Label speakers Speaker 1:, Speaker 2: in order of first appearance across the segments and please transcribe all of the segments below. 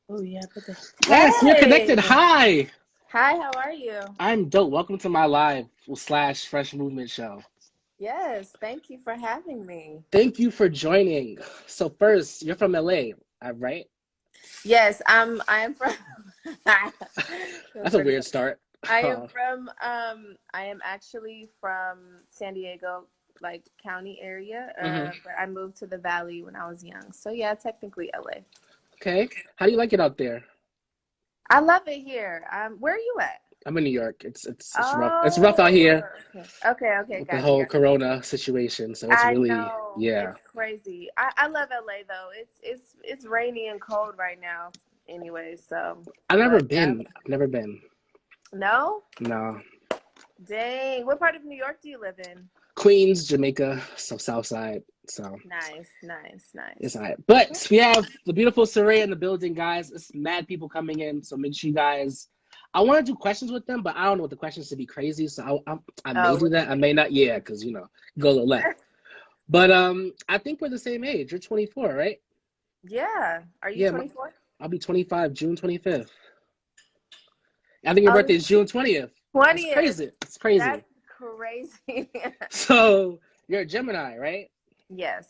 Speaker 1: Oh yeah, put the.
Speaker 2: Yes, we're connected.
Speaker 1: Hey,
Speaker 2: Hi,
Speaker 1: hi. How are you?
Speaker 2: I'm dope. Welcome to my live slash fresh movement show.
Speaker 1: Yes, thank you for having me.
Speaker 2: Thank you for joining. So first, you're from LA, right?
Speaker 1: Yes, I am from. That's
Speaker 2: That's a
Speaker 1: funny.
Speaker 2: weird start.
Speaker 1: I am from. I am actually from San Diego, like county area.
Speaker 2: hmm
Speaker 1: But I moved to the Valley when I was young. So yeah, technically LA.
Speaker 2: Okay. How do you like it out there?
Speaker 1: I love it here. Where are you at?
Speaker 2: I'm in New York. It's rough. It's rough out
Speaker 1: Oh,
Speaker 2: here
Speaker 1: okay, okay, okay.
Speaker 2: with the
Speaker 1: Gotcha,
Speaker 2: whole
Speaker 1: gotcha.
Speaker 2: Corona situation. So it's
Speaker 1: I
Speaker 2: really,
Speaker 1: know
Speaker 2: yeah.
Speaker 1: it's crazy. I love LA though. It's rainy and cold right now. Anyway, so
Speaker 2: I've never
Speaker 1: but
Speaker 2: been. I've never been.
Speaker 1: no,
Speaker 2: No.
Speaker 1: dang. What part of New York do you live in?
Speaker 2: Queens, Jamaica, so South Side. So
Speaker 1: Nice, nice,
Speaker 2: it's
Speaker 1: nice.
Speaker 2: all right. But we have the beautiful Serayah in the building, guys. It's mad people coming in, so make sure you guys. I want to do questions with them, but I don't know what the questions to be crazy, so I may
Speaker 1: Oh,
Speaker 2: do
Speaker 1: what
Speaker 2: that. I may not. Yeah, because go a little left. But I think we're the same age. You're 24, right?
Speaker 1: yeah. Are you
Speaker 2: Yeah,
Speaker 1: 24?
Speaker 2: I'll be 25 June 25th. I think your
Speaker 1: Oh,
Speaker 2: birthday is June 20th. That's
Speaker 1: 20th.
Speaker 2: crazy. It's crazy.
Speaker 1: That's crazy.
Speaker 2: So you're a Gemini, right?
Speaker 1: Yes.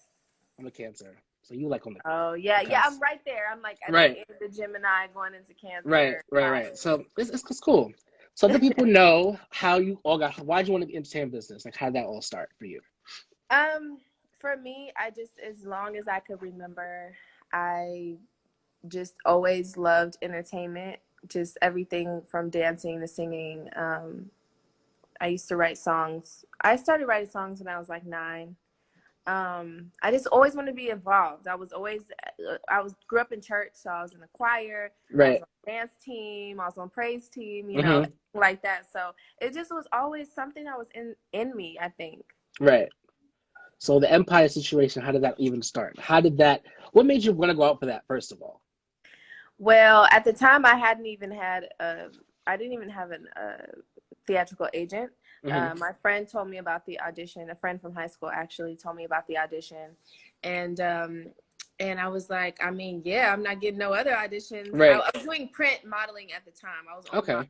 Speaker 2: I'm a Cancer. So you like on
Speaker 1: Oh,
Speaker 2: the
Speaker 1: yeah, yeah. I'm
Speaker 2: cusp.
Speaker 1: right there. I'm like at the
Speaker 2: Right.
Speaker 1: end of Gemini, going into
Speaker 2: Right,
Speaker 1: Cancer.
Speaker 2: right, right. So it's cool. So the people know how you all got. Why did you want to get into entertainment business? Like, how did that all start for you?
Speaker 1: Um, for me, I just as long as I could remember, I just always loved entertainment, just everything from dancing to singing. I used to write songs. I started writing songs when I was like 9. I just always wanted to be involved. I was grew up in church, so I was in the choir, I was
Speaker 2: Right.
Speaker 1: on the dance team, I was on praise team,
Speaker 2: Mm-hmm.
Speaker 1: like that. So it just was always something that was in me, I think.
Speaker 2: Right. So the Empire situation. How did that even start? How did that? What made you want to go out for that? First of all.
Speaker 1: Well, at the time, I didn't even have a theatrical agent.
Speaker 2: Mm-hmm.
Speaker 1: My friend told me about the audition. A friend from high school actually told me about the audition, and and I was like, I mean, yeah, I'm not getting no other auditions.
Speaker 2: Right.
Speaker 1: I was doing print modeling at the time. I was only modeling.
Speaker 2: Okay.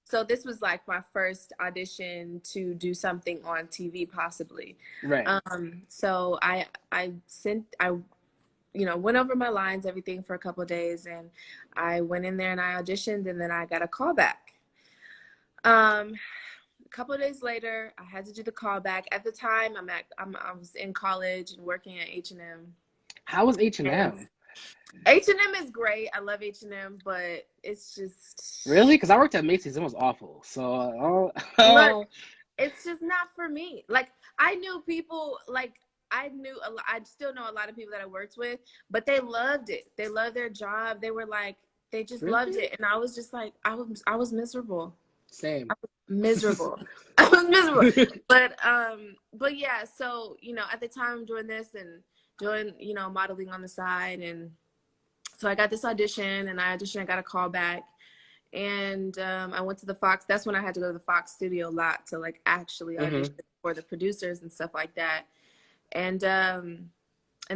Speaker 1: So this was like my first audition to do something on TV, possibly.
Speaker 2: Right.
Speaker 1: So I went over my lines, everything for a couple of days, and I went in there and I auditioned, and then I got a call back. A couple of days later, I had to do the call back. At the time, I was in college and working at H&M.
Speaker 2: How was
Speaker 1: And
Speaker 2: H&M?
Speaker 1: H&M is great. I love H&M, but it's
Speaker 2: Really?
Speaker 1: just
Speaker 2: Because I worked at Macy's. It was awful. So
Speaker 1: look, it's just not for me. Like I knew people like I still know a lot of people that I worked with, but they loved it. They loved their job. They were like they just loved
Speaker 2: really
Speaker 1: it, and I was just like I was miserable.
Speaker 2: same.
Speaker 1: Miserable. I was miserable. But yeah, so at the time doing this and doing modeling on the side, and so I got this audition, and I auditioned. I got a call back, and I went to the Fox. That's when I had to go to the Fox studio a lot to like actually audition
Speaker 2: hmm
Speaker 1: for the producers and stuff like that. And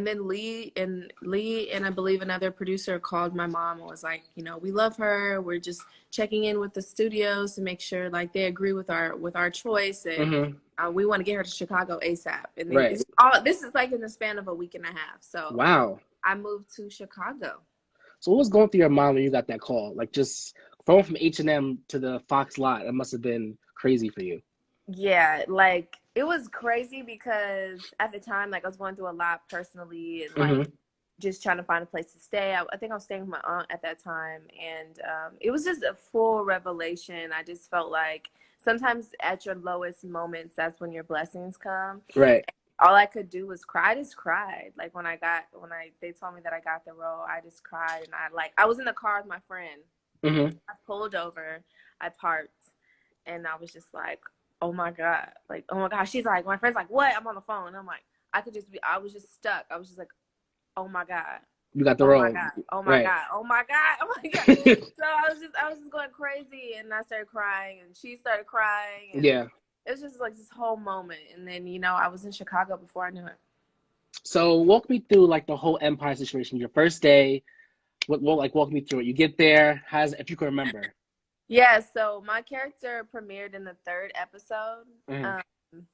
Speaker 1: then Lee and I believe another producer called my mom and was like, we love her. We're just checking in with the studios to make sure like they agree with our choice, and
Speaker 2: hmm
Speaker 1: we want to get her to Chicago ASAP. And then
Speaker 2: Right.
Speaker 1: this is like in the span of a week and a half. So
Speaker 2: Wow.
Speaker 1: I moved to Chicago.
Speaker 2: So what was going through your mind when you got that call? Like just going from H&M to the Fox lot, it must have been crazy for you.
Speaker 1: Yeah, like it was crazy because at the time, like I was going through a lot personally and like
Speaker 2: hmm
Speaker 1: just trying to find a place to stay. I think I was staying with my aunt at that time, and it was just a full revelation. I just felt like sometimes at your lowest moments, that's when your blessings come.
Speaker 2: Right.
Speaker 1: All I could do was cry. I just cried. Like when they told me that I got the role, I just cried, and I was in the car with my friend.
Speaker 2: hmm
Speaker 1: I pulled over, I parked, and I was just like, oh my God. Like, oh my God. She's like, my friend's like, what? I'm on the phone. I'm like, I was just stuck. I was just like, oh my God.
Speaker 2: You got the
Speaker 1: Oh my
Speaker 2: role.
Speaker 1: God. Oh my
Speaker 2: Right.
Speaker 1: God. Oh my God. Oh my God. So I was just going crazy, and I started crying, and she started crying, and
Speaker 2: Yeah.
Speaker 1: it was just like this whole moment. And then, I was in Chicago before I knew it.
Speaker 2: So walk me through like the whole Empire situation. Your first day, Like walk me through it. You get there, if you can remember.
Speaker 1: Yeah, so my character premiered in the third episode.
Speaker 2: Mm-hmm.
Speaker 1: Um,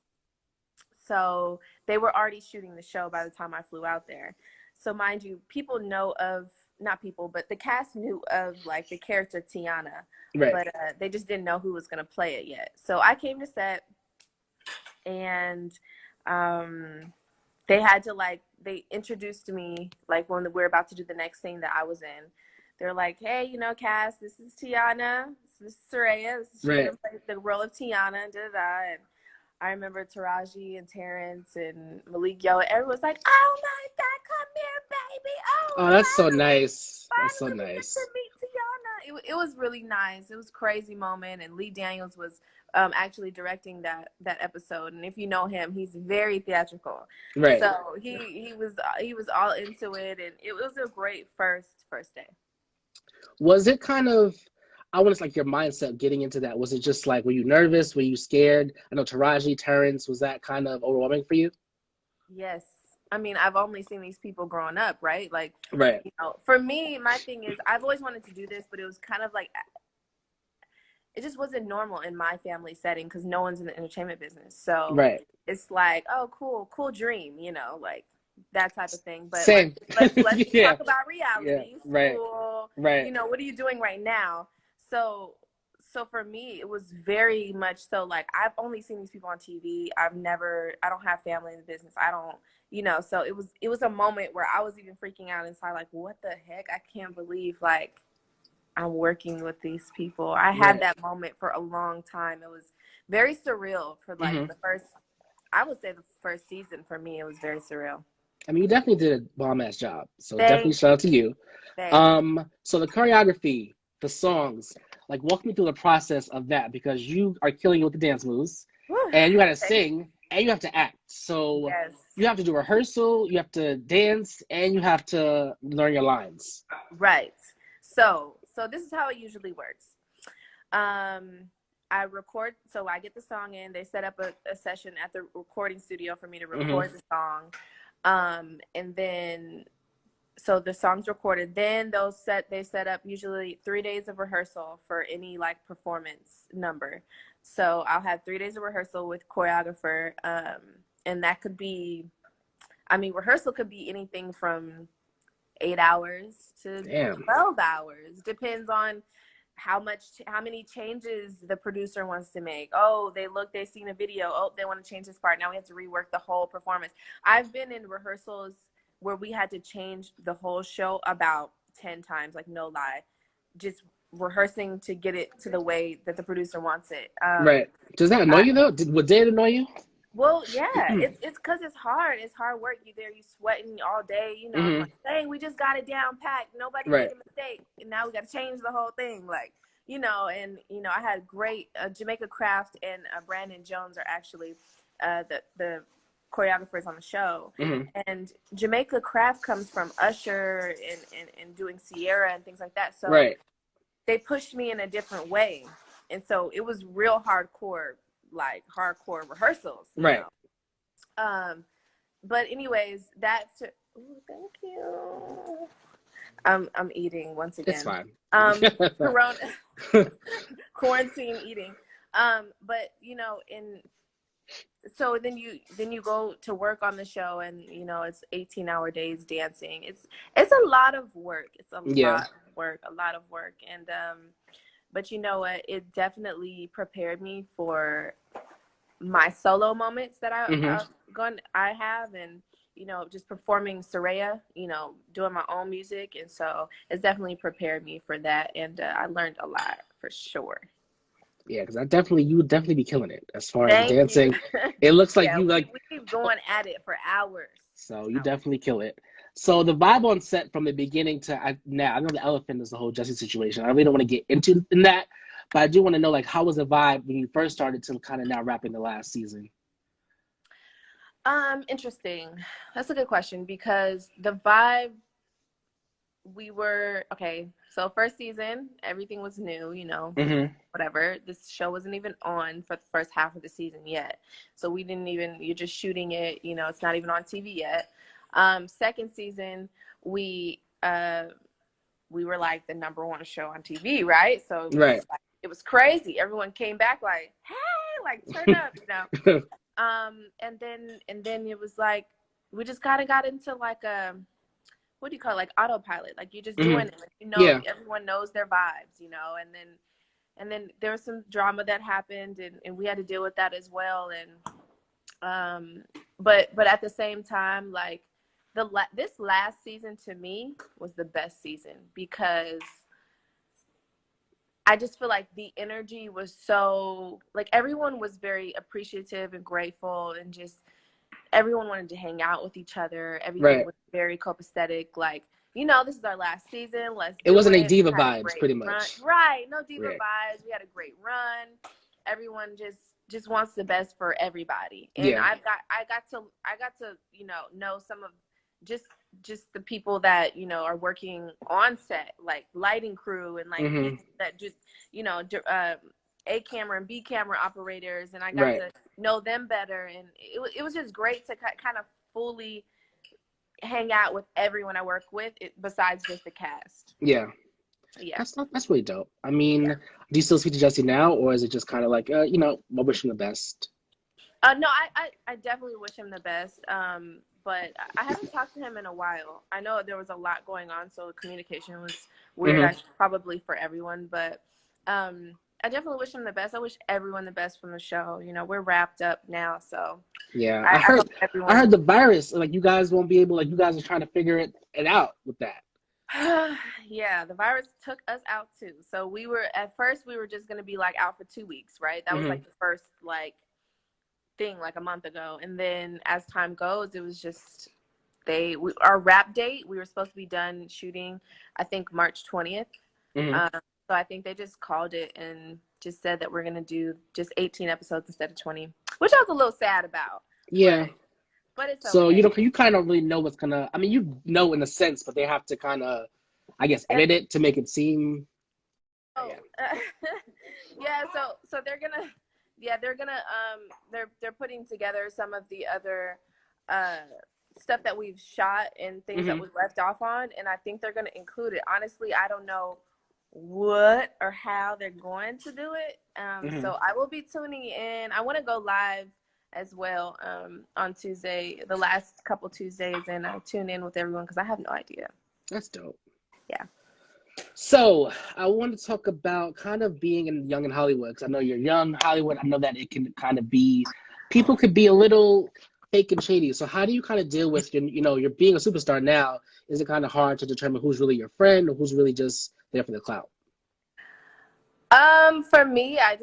Speaker 1: so they were already shooting the show by the time I flew out there. So mind you, people know of, not people, but the cast knew of like the character Tiana,
Speaker 2: Right.
Speaker 1: but they just didn't know who was going to play it yet. So I came to set, and they had to they introduced me like when we were about to do the next scene that I was in. They're like, hey, Cass, this is Tiana, this is Serayah, she's
Speaker 2: Right.
Speaker 1: gonna play the role of Tiana, and and I remember Taraji and Terrence and Malik Yo, and everyone's like, oh my God, come here, baby. Oh,
Speaker 2: Oh, that's so
Speaker 1: finally,
Speaker 2: nice. That's so
Speaker 1: finally we get to
Speaker 2: nice.
Speaker 1: meet Tiana. It was really nice. It was a crazy moment, and Lee Daniels was actually directing that episode. And if you know him, he's very theatrical.
Speaker 2: Right.
Speaker 1: So he was all into it, and it was a great first day.
Speaker 2: Was it kind of, I want to like your mindset getting into that? Was it just like, were you nervous? Were you scared? I know Taraji, Terrence, was that kind of overwhelming for you?
Speaker 1: Yes. I mean, I've only seen these people growing up, right? Like,
Speaker 2: right.
Speaker 1: For me, my thing is I've always wanted to do this, but it was kind of like, it just wasn't normal in my family setting because no one's in the entertainment business. So
Speaker 2: right.
Speaker 1: It's like, oh, cool dream, like that type of thing. But
Speaker 2: Same.
Speaker 1: let's
Speaker 2: yeah.
Speaker 1: talk about reality.
Speaker 2: Yeah. Right.
Speaker 1: School,
Speaker 2: right.
Speaker 1: What are you doing right now? So for me, it was very much so like I've only seen these people on TV. I don't have family in the business. I don't, so it was a moment where I was even freaking out inside, like, what the heck? I can't believe like I'm working with these people. I had that moment for a long time. It was very surreal for like I would say the first season for me. It was very surreal.
Speaker 2: I mean, you definitely did a bomb ass job. So
Speaker 1: Thanks.
Speaker 2: definitely shout out to you.
Speaker 1: Thanks.
Speaker 2: So the choreography, the songs, like walk me through the process of that because you are killing it with the dance moves, and you got to sing and you have to act. So you have to do rehearsal, you have to dance, and you have to learn your lines.
Speaker 1: Right. So this is how it usually works. I record, so I get the song in. They set up a session at the recording studio for me to record the song. And then, so the song's recorded. Then they set up usually 3 days of rehearsal for any like performance number. So I'll have 3 days of rehearsal with choreographer. And that could be, rehearsal could be anything from 8 hours to 12 hours. Depends on how many changes the producer wants to make. Oh, they've seen a video. Oh, they want to change this part. Now we have to rework the whole performance. I've been in rehearsals where we had to change the whole show about 10 times, like no lie, just rehearsing to get it to the way that the producer wants it.
Speaker 2: Right. Does that annoy you though? Would it annoy you?
Speaker 1: Well, yeah, it's because it's hard. It's hard work. You sweating all day. Like, dang, we just got it down packed. Nobody made a mistake, and now we got to change the whole thing. Like, I had great Jamaica Craft and Brandon Jones are actually the choreographers on the show. And Jamaica Craft comes from Usher and doing Sierra and things like that. So they pushed me in a different way, and so it was real hardcore. Like hardcore rehearsals, you know. But anyways, that's thank you. I'm eating once again.
Speaker 2: It's fine.
Speaker 1: Corona quarantine eating. But so then you go to work on the show, and it's 18-hour days dancing. It's a lot of work. It's a lot of work. And but you know what? It definitely prepared me for my solo moments that I have, and just performing Serayah, doing my own music, and so it's definitely prepared me for that, and I learned a lot for sure.
Speaker 2: Yeah, because you would definitely be killing it as far as dancing. It looks like we
Speaker 1: keep going at it for hours.
Speaker 2: So you definitely kill it. So the vibe on set from the beginning to now, I know the elephant is the whole Jesse situation. I really don't want to get into that, but I do want to know, like, how was the vibe when you first started to kind of now wrapping the last season?
Speaker 1: Interesting. That's a good question because the vibe, so first season, everything was new, whatever. This show wasn't even on for the first half of the season yet. So you're just shooting it, it's not even on TV yet. Second season, we we were like the #1 show on TV, right? So it was
Speaker 2: right.
Speaker 1: like, it was crazy. Everyone came back like, hey, like turn up, you know. And then it was like we just kind of got into like a, what do you call it, like autopilot, like you're just doing it, like, you know,
Speaker 2: Yeah.
Speaker 1: everyone knows their vibes, you know. And then there was some drama that happened, and we had to deal with that as well. And but at the same time, like this last season to me was the best season, because I just feel like the energy was so, like, everyone was very appreciative and grateful, and just everyone wanted to hang out with each other. Everything was very copacetic. Like, you know, this is our last season. Let's do it.
Speaker 2: It wasn't a diva
Speaker 1: We had a
Speaker 2: vibes,
Speaker 1: great
Speaker 2: pretty
Speaker 1: run.
Speaker 2: much.
Speaker 1: Right. No diva vibes. We had a great run. Everyone just wants the best for everybody. And I got to, you know some of just the people that, you know, are working on set, like lighting crew, and like that just, you know, A camera and B camera operators, and I got to know them better, and it was just great to kind of fully hang out with everyone I work with, besides just the cast.
Speaker 2: Yeah. That's really dope. I mean, do you still speak to Jesse now, or is it just kind of like, you know, I wish him the best?
Speaker 1: No, I definitely wish him the best. But I haven't talked to him in a while. I know there was a lot going on, so communication was weird, probably for everyone. But I definitely wish him the best. I wish everyone the best from the show. You know, we're wrapped up now, so
Speaker 2: yeah. I heard the virus, like, you guys won't be able, like, you guys are trying to figure it out with that.
Speaker 1: Yeah, the virus took us out too. So at first we were just gonna be like out for 2 weeks, right? That was like the first like thing, like a month ago. And then as time goes, it was just our wrap date, we were supposed to be done shooting, I think March 20th. So I think they just called it and just said that we're gonna do just 18 episodes instead of 20, which I was a little sad about.
Speaker 2: Yeah.
Speaker 1: But it's
Speaker 2: so
Speaker 1: okay.
Speaker 2: You kind of really know what's gonna. I mean, you know in a sense, but they have to kind of, I guess, edit it to make it seem.
Speaker 1: Yeah. So they're gonna, they're putting together some of the other stuff that we've shot and things that we left off on, and I think they're gonna include it. Honestly, I don't know what or how they're going to do it. So I will be tuning in. I want to go live as well on Tuesday, the last couple Tuesdays, and tune in with everyone, because I have no idea.
Speaker 2: That's dope.
Speaker 1: Yeah.
Speaker 2: So I want to talk about kind of being young in Hollywood, because I know you're young Hollywood. I know that it can kind of be, people could be a little fake and shady. So how do you kind of deal with, you're being a superstar now? Is it kind of hard to determine who's really your friend or who's really just there for the clout?
Speaker 1: For me, I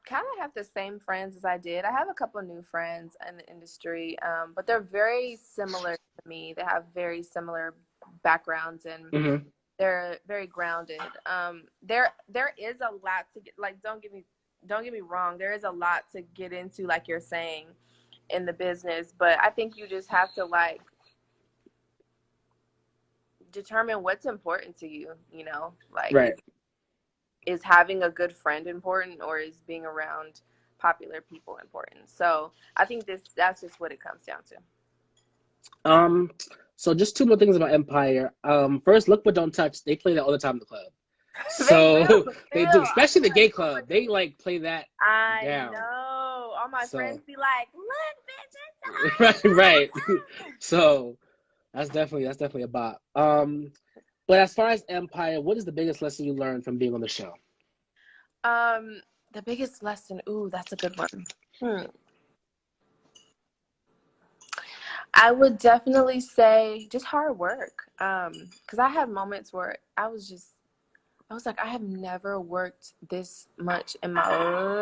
Speaker 1: kind of have the same friends as I did. I have a couple of new friends in the industry, but they're very similar to me. They have very similar backgrounds, and they're very grounded. There is a lot to get, like, don't get me wrong, there is a lot to get into, like you're saying, in the business, but I think you just have to, like, determine what's important to you, you know, like, is having a good friend important, or is being around popular people important? So I think that's just what it comes down
Speaker 2: to. So just 2 more things about Empire. First, Look But Don't Touch. They play that all the time in the club. So they do, especially the gay club. They like play that down.
Speaker 1: I know. All my friends be like, "Look, bitches."
Speaker 2: Right. So that's definitely a bop. But as far as Empire, what is the biggest lesson you learned from being on the show?
Speaker 1: The biggest lesson. Ooh, that's a good one. I would definitely say just hard work. Because I have moments where I was like, I have never worked this much in my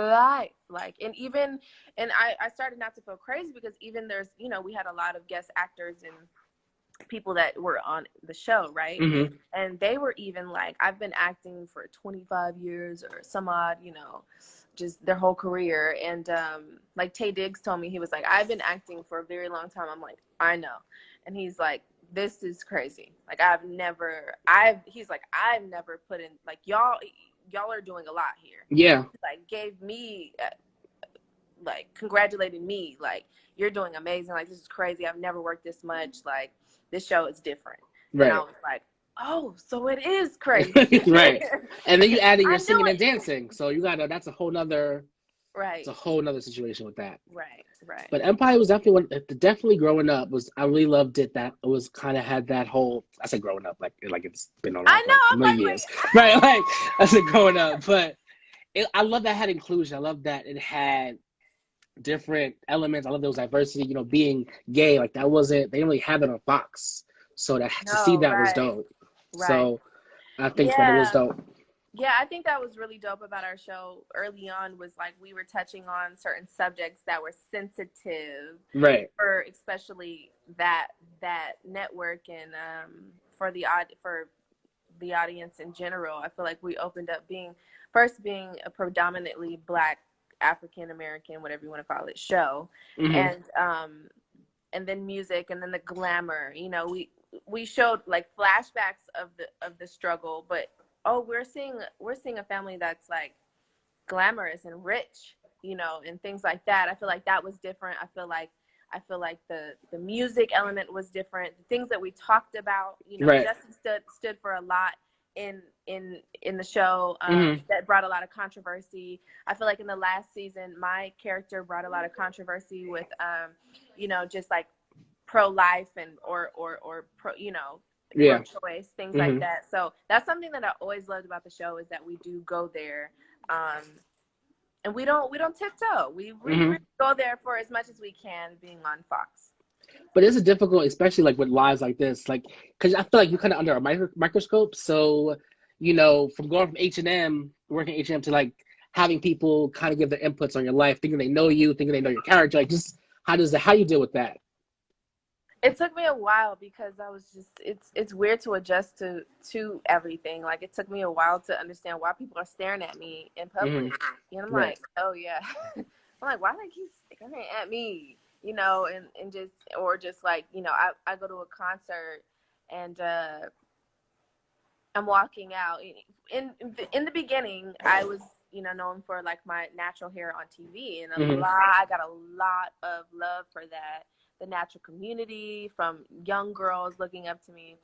Speaker 1: life. Like, and I started not to feel crazy, because even there's, we had a lot of guest actors and people that were on the show, right? And they were even like, I've been acting for 25 years or some odd, just their whole career. And like Taye Diggs told me, he was like, I've been acting for a very long time. I'm like, I know. And he's like, this is crazy. Like, he's like, I've never put in, like, y'all are doing a lot here.
Speaker 2: Yeah.
Speaker 1: He, like, gave me like, congratulated me, like, you're doing amazing, like, this is crazy, I've never worked this much, like, this show is different.
Speaker 2: Right.
Speaker 1: And I was like, Oh, so it is crazy.
Speaker 2: Right. And then you added your
Speaker 1: I knew
Speaker 2: singing and
Speaker 1: it.
Speaker 2: dancing. So you gotta, that's a whole nother, it's
Speaker 1: Right.
Speaker 2: a whole nother situation with that.
Speaker 1: Right. Right.
Speaker 2: But Empire was definitely definitely growing up was, I really loved it. That it was kind of had that whole, I said growing up, like it's been around
Speaker 1: I
Speaker 2: for
Speaker 1: know.
Speaker 2: like a
Speaker 1: I'm
Speaker 2: million
Speaker 1: like,
Speaker 2: years.
Speaker 1: wait.
Speaker 2: Right. Like I said growing up. But I love that it had inclusion. I love that it had different elements. I love those diversity, being gay, like that wasn't, they didn't really have it on Fox. So that to see
Speaker 1: No.
Speaker 2: that was
Speaker 1: Right.
Speaker 2: dope.
Speaker 1: Right.
Speaker 2: So I think that it was
Speaker 1: Yeah.
Speaker 2: dope.
Speaker 1: Yeah, I think that was really dope about our show early on was like we were touching on certain subjects that were sensitive
Speaker 2: Right.
Speaker 1: for especially that network and for the audience in general. I feel like we opened up being a predominantly Black African American, whatever you want to call it, show,
Speaker 2: Mm-hmm.
Speaker 1: and then music and then the glamour. We showed like flashbacks of the struggle, but we're seeing a family that's like glamorous and rich, and things like that. I feel like that was different. I feel like the music element was different. The things that we talked about,
Speaker 2: Right.
Speaker 1: Jesse stood for a lot in the show
Speaker 2: Mm-hmm.
Speaker 1: that brought a lot of controversy. I feel like in the last season, my character brought a lot of controversy with, just like pro-life and or pro,
Speaker 2: Yeah.
Speaker 1: pro-choice, things like
Speaker 2: Mm-hmm.
Speaker 1: that. So that's something that I always loved about the show is that we do go there, and we don't tiptoe. We
Speaker 2: Mm-hmm.
Speaker 1: really go there for as much as we can, being on Fox.
Speaker 2: But it's a difficult, especially like with lives like this, like because I feel like you're kind of under a microscope. So, from going from H&M, working H&M to like having people kind of give their inputs on your life, thinking they know you, thinking they know your character, like just how you deal with that?
Speaker 1: It took me a while because I was just it's weird to adjust to everything. Like it took me a while to understand why people are staring at me in
Speaker 2: Mm-hmm.
Speaker 1: public. I'm
Speaker 2: Right.
Speaker 1: like, oh yeah. I'm like, why do they keep staring at me? And just or just like, I go to a concert and I'm walking out. In the beginning, I was known for like my natural hair on TV, and
Speaker 2: Mm-hmm.
Speaker 1: I got a lot of love for that. The natural community from young girls looking up to me.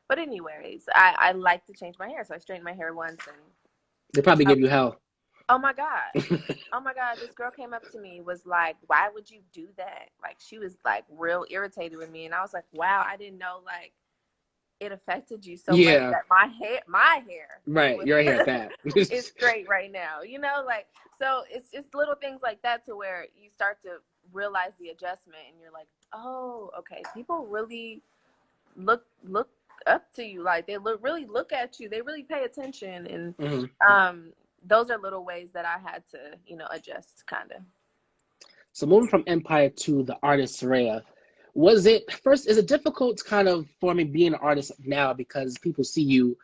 Speaker 1: But anyways, I like to change my hair, so I straightened my hair once, and
Speaker 2: They probably give you hell.
Speaker 1: oh my god, oh my god, this girl came up to me, was like, "Why would you do that?" Like she was like real irritated with me, and I was like, "Wow, I didn't know like." It affected you so much
Speaker 2: Yeah.
Speaker 1: that my hair
Speaker 2: Right.
Speaker 1: was
Speaker 2: You're here at that.
Speaker 1: is straight right now. Like so it's just little things like that to where you start to realize the adjustment and you're like, oh, okay, people really look up to you. Like they really look at you. They really pay attention and
Speaker 2: Mm-hmm.
Speaker 1: those are little ways that I had to, adjust kind of.
Speaker 2: So moving from Empire to the artist Serayah, was it first? Is it difficult kind of for me being an artist now because people see you,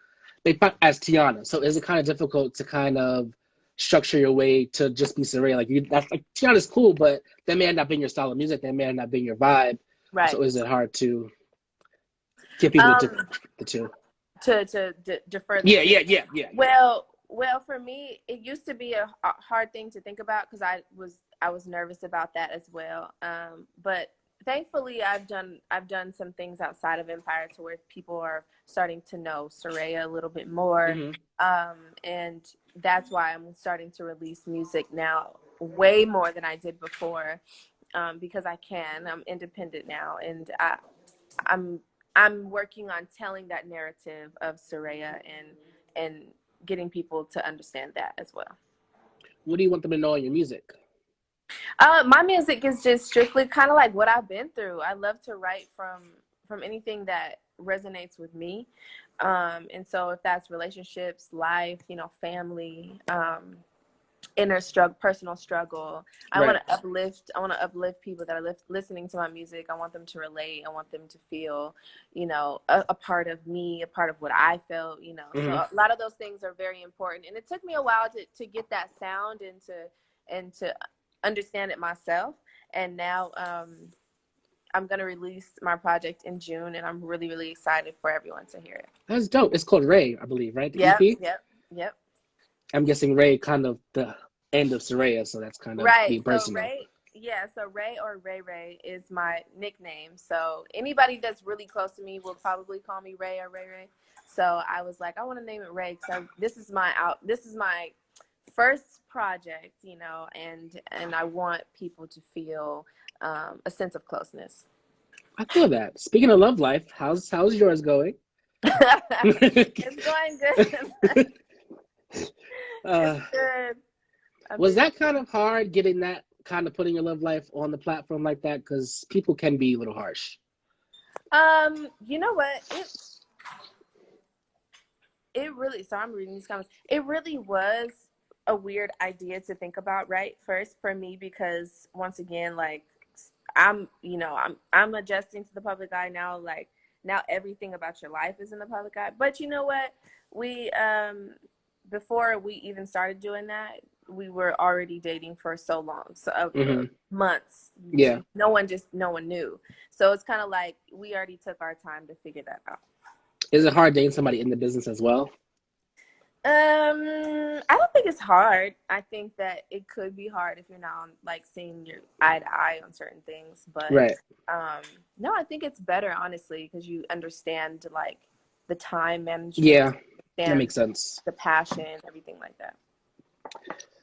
Speaker 2: as Tiana? So is it kind of difficult to kind of structure your way to just be Serayah? Like that's like Tiana's cool, but that may not be your style of music. That may not be your vibe.
Speaker 1: Right.
Speaker 2: So is it hard to get people to the two?
Speaker 1: To defer the
Speaker 2: Yeah,
Speaker 1: two.
Speaker 2: yeah.
Speaker 1: Well, for me, it used to be a hard thing to think about because I was nervous about that as well. But thankfully, I've done some things outside of Empire to where people are starting to know Serayah a little bit more, and that's why I'm starting to release music now way more than I did before, because I can. I'm independent now, and I'm I'm working on telling that narrative of Serayah and getting people to understand that as well.
Speaker 2: What do you want them to know in your music?
Speaker 1: My music is just strictly kind of like what I've been through. I love to write from anything that resonates with me, and so if that's relationships, life, family, inner struggle, personal struggle. I want to uplift. I want to uplift people that are listening to my music. I want them to relate. I want them to feel, a part of me, a part of what I felt. So a lot of those things are very important. And it took me a while to get that sound and to understand it myself. And now I'm gonna release my project in June, and I'm really really excited for everyone to hear it.
Speaker 2: That's dope. It's called Ray, I believe, right? The
Speaker 1: Yep,
Speaker 2: EP.
Speaker 1: yep.
Speaker 2: I'm guessing Ray kind of the end of Serayah, so that's kind of being personal.
Speaker 1: So Ray or Ray Ray is my nickname. So anybody that's really close to me will probably call me Ray or Ray Ray. So I was like, I want to name it Ray because this is my first project, you know, and I want people to feel a sense of closeness.
Speaker 2: I feel that. Speaking of love life, how's yours going?
Speaker 1: It's going good. It's good.
Speaker 2: Was that kind of hard getting that kind of putting your love life on the platform like that? Because people can be a little harsh.
Speaker 1: You know what? It really, so I'm reading these comments. It really was a weird idea to think about, right? First for me, because once again, like I'm adjusting to the public eye now. Like now everything about your life is in the public eye. But you know what? We before we even started doing that, we were already dating for so long, so months.
Speaker 2: Yeah.
Speaker 1: No one knew. So it's kind of like we already took our time to figure that out.
Speaker 2: Is it hard dating somebody in the business as well?
Speaker 1: I don't think it's hard. I think that it could be hard if you're not on, like seeing your eye to eye on certain things. But
Speaker 2: right.
Speaker 1: No, I think it's better honestly because you understand like the time management.
Speaker 2: Yeah, that makes sense.
Speaker 1: The passion, everything like that.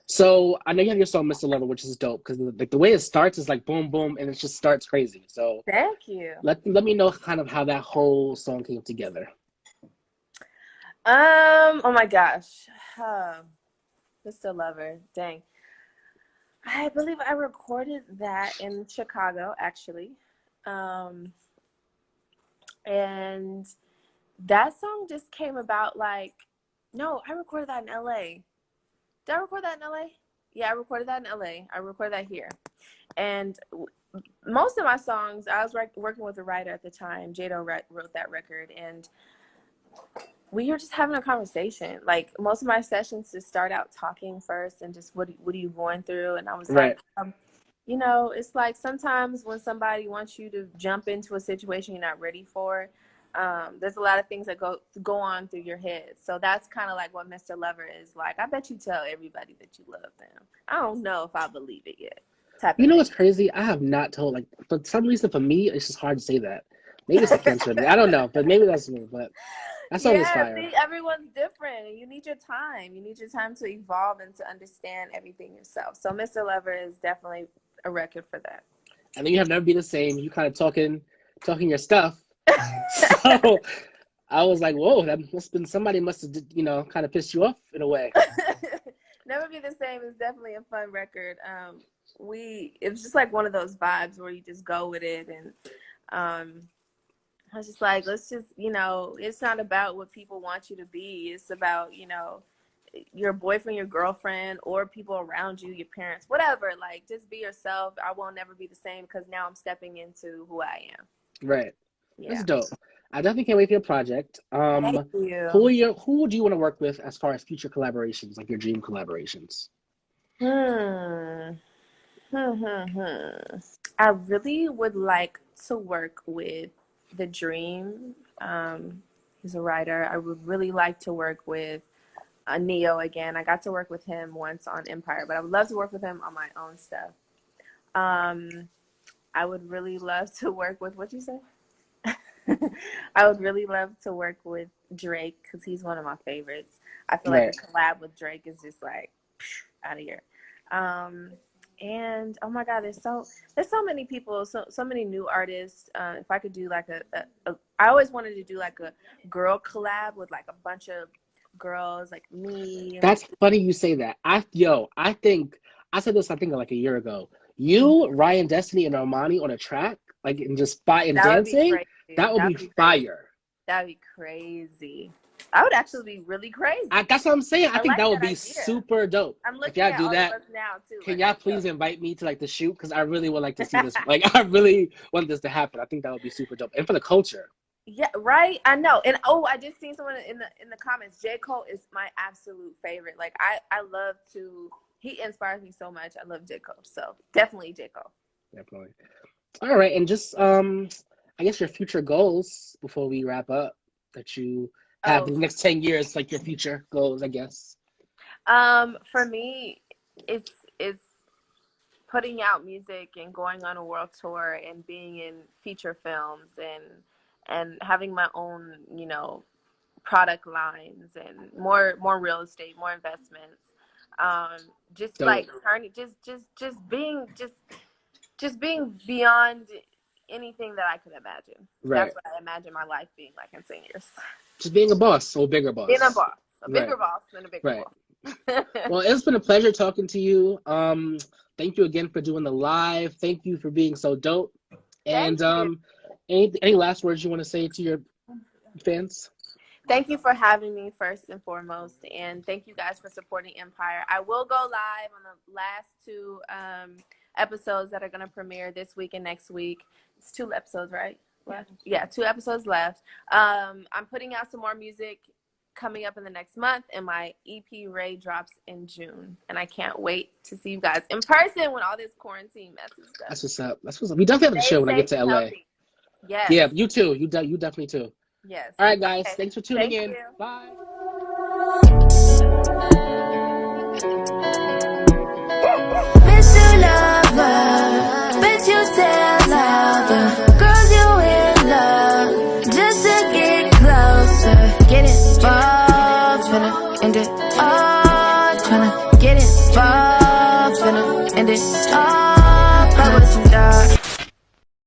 Speaker 2: So I know you have your song "Mr. Lover," which is dope because like the way it starts is like boom, boom, and it just starts crazy. So
Speaker 1: thank you.
Speaker 2: Let me know kind of how that whole song came together.
Speaker 1: Oh my gosh, Mr. Lover, dang. I believe I recorded that in Chicago actually, and that song just came about like, no, I recorded that in LA. Did I record that in LA? Yeah, I recorded that in LA. I recorded that here. And most of my songs, I was working with a writer at the time. Jado wrote that record. And we were just having a conversation. Like most of my sessions just start out talking first and just what are you going through? And I was like, you know, it's like sometimes when somebody wants you to jump into a situation you're not ready for, there's a lot of things that go on through your head. So that's kind of like what Mr. Lover is like. I bet you tell everybody that you love them. I don't know if I believe it yet.
Speaker 2: You know what's crazy? I have not told, like, for some reason for me, it's just hard to say that. Maybe it's a cancer in me. I don't know, but maybe that's me. But that song is fire.
Speaker 1: See, everyone's different. You need your time. You need your time to evolve and to understand everything yourself. So Mr. Lover is definitely a record for that.
Speaker 2: And then you have Never Be the Same. You kind of talking your stuff. So I was like, whoa, that must have been somebody must have, you know, kind of pissed you off in a way.
Speaker 1: Never Be the Same is definitely a fun record. It was just like one of those vibes where you just go with it. And I was just like, let's just, you know, it's not about what people want you to be. It's about, you know, your boyfriend, your girlfriend, or people around you, your parents, whatever. Like, just be yourself. I will never be the same because now I'm stepping into who I am.
Speaker 2: Right.
Speaker 1: Yeah.
Speaker 2: That's dope. I definitely can't wait for your project.
Speaker 1: Thank you.
Speaker 2: Who do you want to work with as far as future collaborations, like your dream collaborations?
Speaker 1: I really would like to work with The Dream. He's a writer. I would really like to work with Neo again. I got to work with him once on Empire, but I would love to work with him on my own stuff. I would really love to work with, what'd you say? I would really love to work with Drake because he's one of my favorites. I feel like a collab with Drake is just like out of here. And oh my God, there's so many people, so many new artists. If I could do like I always wanted to do like a girl collab with like a bunch of girls like me.
Speaker 2: That's funny you say that. I think I said this like a year ago. You, Ryan Destiny, and Armani on a track, like and just fighting dancing. That would be fire.
Speaker 1: That'd be crazy. That would actually be really crazy.
Speaker 2: That's what I'm saying. I think that would be super dope.
Speaker 1: I'm looking at all of us now too.
Speaker 2: Can y'all please invite me to like the shoot? Because I really would like to see this. Like I really want this to happen. I think that would be super dope. And for the culture.
Speaker 1: Yeah, right. I know. And I just seen someone in the comments. J. Cole is my absolute favorite. Like I love to. He inspires me so much. I love J. Cole. So definitely J. Cole.
Speaker 2: Definitely. All right, and just I guess your future goals before we wrap up that you have in the next 10 years, like your future goals, I guess.
Speaker 1: For me, it's putting out music and going on a world tour and being in feature films and having my own, you know, product lines and more real estate, more investments. Just
Speaker 2: Dope.
Speaker 1: like turning, just being beyond anything that I could imagine.
Speaker 2: Right.
Speaker 1: That's what I imagine my life being like in 10 years.
Speaker 2: Just being a boss, or bigger boss.
Speaker 1: Being a boss, a bigger boss than a bigger boss.
Speaker 2: Well, it's been a pleasure talking to you. Thank you again for doing the live. Thank you for being so dope. And any last words you want to say to your fans?
Speaker 1: Thank you for having me first and foremost, and thank you guys for supporting Empire. I will go live on the last 2 episodes that are going to premiere this week and next week. It's 2 episodes, right? Left? Yeah, 2 episodes left. I'm putting out some more music coming up in the next month, and my EP Ray drops in June, and I can't wait to see you guys in person when all this quarantine mess is done.
Speaker 2: That's what's up. That's what's up. We definitely have to chill when I get to LA.
Speaker 1: Healthy. Yes.
Speaker 2: Yeah, you too. You definitely too.
Speaker 1: Yes.
Speaker 2: All right, guys. Okay. Thanks for tuning in. You. Bye.
Speaker 3: Miss you, lover. Bet you tell other girls you in love just to get closer. Get involved, finna end it all. Tryna get involved, finna end it all. But with some dark.